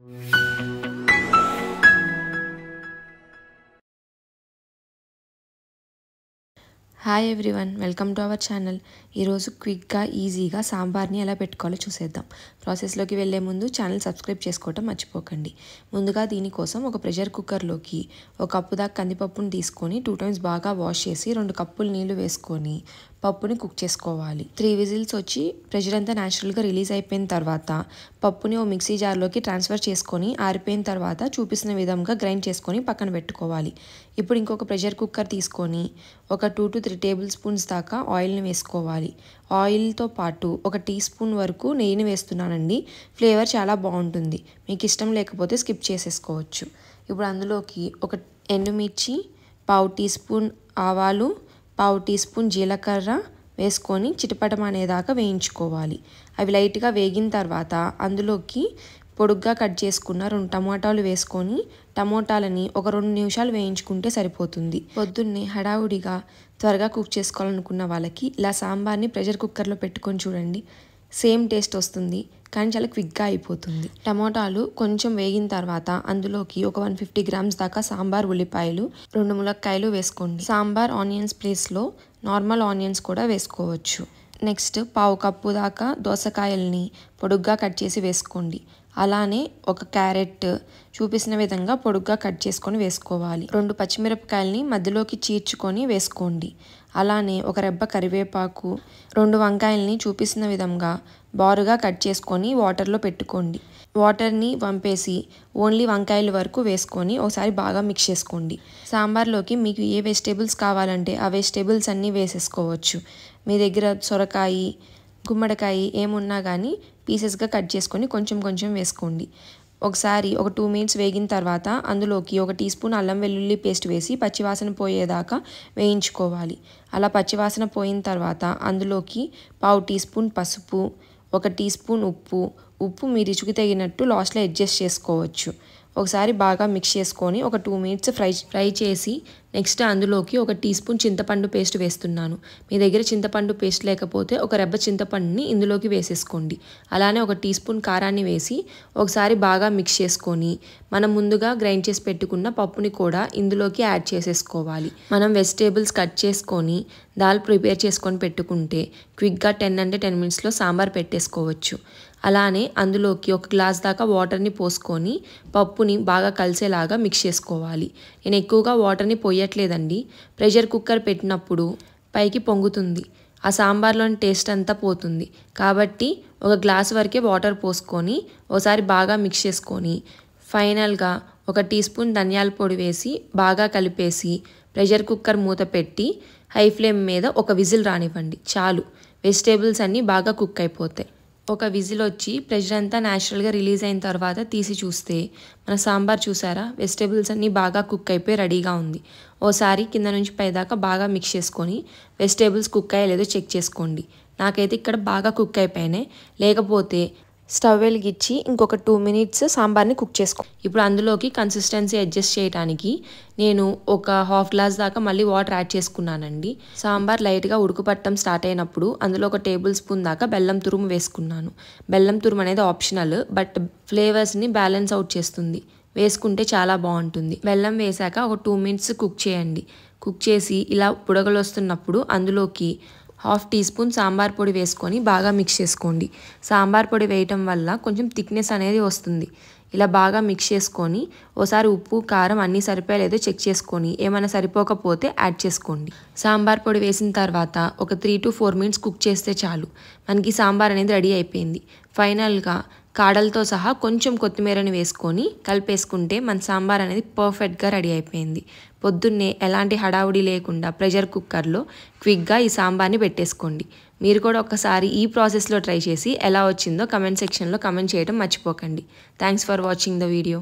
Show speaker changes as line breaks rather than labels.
Hi everyone, welcome to our channel. ఈరోజు క్విక్గా ఈజీగా సాంబార్ని ఎలా పెట్టుకోవాలో చూసేద్దాం. ప్రాసెస్లోకి వెళ్ళే ముందు ఛానల్ సబ్స్క్రైబ్ చేసుకోవటం మర్చిపోకండి. ముందుగా దీనికోసం ఒక ప్రెషర్ కుక్కర్లోకి ఒక కప్పు దాకా కందిపప్పుని తీసుకొని 2 times బాగా వాష్ చేసి 2 కప్పులు నీళ్లు వేసుకొని పప్పుని కుక్ చేసుకోవాలి. 3 విజిల్స్ వచ్చి ప్రెషర్ అంతా న్యాచురల్గా రిలీజ్ అయిపోయిన తర్వాత పప్పుని ఓ మిక్సీ జార్లోకి ట్రాన్స్ఫర్ చేసుకొని ఆరిపోయిన తర్వాత చూపిస్తున్న విధంగా గ్రైండ్ చేసుకొని పక్కన పెట్టుకోవాలి. ఇప్పుడు ఇంకొక ప్రెషర్ కుక్కర్ తీసుకొని ఒక 2 to 3 టేబుల్ స్పూన్స్ దాకా ఆయిల్ని వేసుకోవాలి. ఆయిల్తో పాటు ఒక టీ స్పూన్ వరకు నెయ్యిని వేస్తున్నానండి. ఫ్లేవర్ చాలా బాగుంటుంది. మీకు ఇష్టం లేకపోతే స్కిప్ చేసేసుకోవచ్చు. ఇప్పుడు అందులోకి ఒక ఎండుమిర్చి, 1/2 టీ స్పూన్ ఆవాలు, 1/2 టీ స్పూన్ జీలకర్ర వేసుకొని చిటపటమనేదాకా వేయించుకోవాలి. అవి లైట్గా వేగిన తర్వాత అందులోకి పొడుగ్గా కట్ చేసుకున్న 2 టమాటాలు వేసుకొని టమోటాలని ఒక 2 నిమిషాలు వేయించుకుంటే సరిపోతుంది. పొద్దున్నే హడావుడిగా త్వరగా కుక్ చేసుకోవాలనుకున్న వాళ్ళకి ఇలా సాంబార్ని ప్రెషర్ కుక్కర్లో పెట్టుకొని చూడండి. సేమ్ టేస్ట్ వస్తుంది, కానీ చాలా క్విక్గా అయిపోతుంది. టమోటాలు కొంచెం వేగిన తర్వాత అందులోకి ఒక 150 grams దాకా సాంబార్ ఉల్లిపాయలు, 2 ములక్కాయలు వేసుకోండి. సాంబార్ ఆనియన్స్ ప్లేస్లో నార్మల్ ఆనియన్స్ కూడా వేసుకోవచ్చు. నెక్స్ట్ 1/2 కప్పు దాకా దోసకాయల్ని పొడుగ్గా కట్ చేసి వేసుకోండి. అలానే ఒక క్యారెట్ చూపిస్తున్న విధంగా పొడుగ్గా కట్ చేసుకొని వేసుకోవాలి. 2 పచ్చిమిరపకాయలని మధ్యలోకి చీర్చుకొని వేసుకోండి. అలానే ఒక రెబ్బ కరివేపాకు, 2 వంకాయల్ని చూపిస్తున్న విధంగా బారుగా కట్ చేసుకొని వాటర్లో పెట్టుకోండి. వాటర్ని వంపేసి ఓన్లీ వంకాయల వరకు వేసుకొని ఒకసారి బాగా మిక్స్ చేసుకోండి. సాంబార్లోకి మీకు ఏ వెజిటేబుల్స్ కావాలంటే ఆ వెజిటేబుల్స్ అన్నీ వేసేసుకోవచ్చు. మీ దగ్గర సొరకాయ, గుమ్మడికాయ ఏమున్నా కానీ పీసెస్గా కట్ చేసుకొని కొంచెం కొంచెం వేసుకోండి. ఒకసారి ఒక 2 minutes వేగిన తర్వాత అందులోకి ఒక టీ స్పూన్ అల్లం వెల్లుల్లి పేస్ట్ వేసి పచ్చివాసన పోయేదాకా వేయించుకోవాలి. అలా పచ్చివాసన పోయిన తర్వాత అందులోకి 1/2 టీ స్పూన్ పసుపు, 1 టీ స్పూన్ ఉప్పు మీ రుచికి తగినట్టు లాస్ట్లో అడ్జస్ట్ చేసుకోవచ్చు. ఒకసారి బాగా మిక్స్ చేసుకొని ఒక 2 minutes ఫ్రై చేసి నెక్స్ట్ అందులోకి 1 టీ స్పూన్ చింతపండు పేస్ట్ వేస్తున్నాను. మీ దగ్గర చింతపండు పేస్ట్ లేకపోతే ఒక రెబ్బ చింతపండుని ఇందులోకి వేసేసుకోండి. అలానే 1 టీ స్పూన్ కారాన్ని వేసి ఒకసారి బాగా మిక్స్ చేసుకొని మనం ముందుగా గ్రైండ్ చేసి పెట్టుకున్న పప్పుని కూడా ఇందులోకి యాడ్ చేసేసుకోవాలి. మనం వెజిటేబుల్స్ కట్ చేసుకొని దాల్ ప్రిపేర్ చేసుకొని పెట్టుకుంటే క్విక్గా 10 minutesలో సాంబార్ పెట్టేసుకోవచ్చు. అలానే అందులోకి 1 గ్లాస్ దాకా వాటర్ని పోసుకొని పప్పుని బాగా కలిసేలాగా మిక్స్ చేసుకోవాలి. నేను ఎక్కువగా వాటర్ని పోయట్లేదండి. ప్రెషర్ కుక్కర్ పెట్టినప్పుడు పైకి పొంగుతుంది, ఆ సాంబార్లోని టేస్ట్ అంతా పోతుంది. కాబట్టి 1 గ్లాస్ వరకే వాటర్ పోసుకొని ఒకసారి బాగా మిక్స్ చేసుకొని ఫైనల్గా 1 టీ స్పూన్ ధనియాల పొడి వేసి బాగా కలిపేసి ప్రెషర్ కుక్కర్ మూత పెట్టి హై ఫ్లేమ్ మీద 1 విజిల్ రానివ్వండి. చాలు, వెజిటేబుల్స్ అన్నీ బాగా కుక్ అయిపోతాయి. 1 విజిల్ వచ్చి ప్రెషర్ అంతా న్యాచురల్గా రిలీజ్ అయిన తర్వాత తీసి చూస్తే మన సాంబార్ చూసారా, వెజిటేబుల్స్ అన్నీ బాగా కుక్ అయిపోయి రెడీగా ఉంది. ఓసారి కింద నుంచి పైదాకా బాగా మిక్స్ చేసుకొని వెజిటేబుల్స్ కుక్ అయ్యే లేదో చెక్ చేసుకోండి. నాకైతే ఇక్కడ బాగా కుక్ అయిపోయినాయి. లేకపోతే స్టవ్ వెలిగించి ఇంకొక 2 minutes సాంబార్ని కుక్ చేసుకో. ఇప్పుడు అందులోకి కన్సిస్టెన్సీ అడ్జస్ట్ చేయడానికి నేను ఒక 1/2 గ్లాస్ దాకా మళ్ళీ వాటర్ యాడ్ చేసుకున్నానండి. సాంబార్ లైట్గా ఉడుకుపట్టడం స్టార్ట్ అయినప్పుడు అందులో 1 టేబుల్ స్పూన్ దాకా బెల్లం తురుము వేసుకున్నాను. బెల్లం తురుము అనేది ఆప్షనల్, బట్ ఫ్లేవర్స్ని బ్యాలెన్స్ అవుట్ చేస్తుంది. వేసుకుంటే చాలా బాగుంటుంది. బెల్లం వేసాక ఒక 2 minutes కుక్ చేయండి. కుక్ చేసి ఇలా బుడగలు వస్తున్నప్పుడు అందులోకి 1/2 టీ స్పూన్ సాంబార్ పొడి వేసుకొని బాగా మిక్స్ చేసుకోండి. సాంబార్ పొడి వేయటం వల్ల కొంచెం థిక్నెస్ అనేది వస్తుంది. ఇలా బాగా మిక్స్ చేసుకొని ఓసారి ఉప్పు కారం అన్నీ సరిపోయలేదో చెక్ చేసుకొని ఏమైనా సరిపోకపోతే యాడ్ చేసుకోండి. సాంబార్ పొడి వేసిన తర్వాత ఒక 3 to 4 minutes కుక్ చేస్తే చాలు, మనకి సాంబార్ అనేది రెడీ అయిపోయింది. ఫైనల్గా కాడలతో సహా కొంచెం కొత్తిమీరని వేసుకొని కలిపేసుకుంటే మన సాంబార్ అనేది పర్ఫెక్ట్గా రెడీ అయిపోయింది. పొద్దున్నే ఎలాంటి హడావుడి లేకుండా ప్రెషర్ కుక్కర్లో క్విక్గా ఈ సాంబార్ని పెట్టేసుకోండి. మీరు కూడా ఒకసారి ఈ ప్రాసెస్లో ట్రై చేసి ఎలా వచ్చిందో కమెంట్ సెక్షన్లో కమెంట్ చేయడం మర్చిపోకండి. Thanks for watching the video.